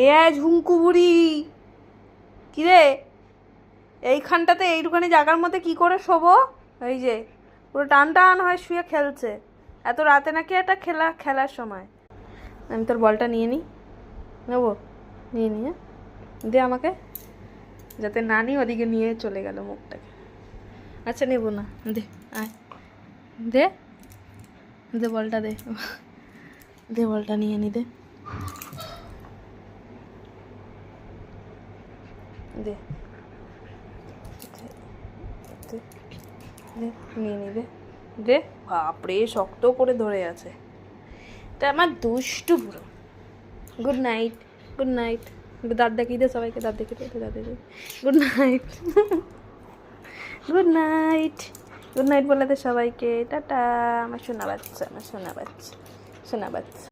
এ ঝুমকু বুড়ি কিরে, এইখানটাতে এইটুখানি জায়গার মধ্যে কি করে শোবো? এই যে পুরো টান টান হয় শুয়ে খেলছে। এত রাতে নাকি একটা খেলার সময়। আমি তোর বলটা নিয়ে নিই, নেবো, নিয়ে নিয়ে দে আমাকে, যাতে নানি ওদিকে নিয়ে চলে গেল মুখটাকে। আচ্ছা নেবো না, দে আয়, দে দে বলটা, দে দে বলটা নিয়ে নি, দে দে দে দে নিয়ে নি, দে দে। বাপরে শক্ত করে ধরে আছে, এটা আমার দুষ্টু পুরো। গুড নাইট, গুড নাইট, দাঁত দেখিয়ে দে সবাইকে, দাঁত দেখে দে, দাঁত দেখে, good night, good night, good night বলে দে সবাইকে, টাটা। আমার সোনা বাচ্চা, আমার সোনা বাচ্চা, সোনা বাচ্চা।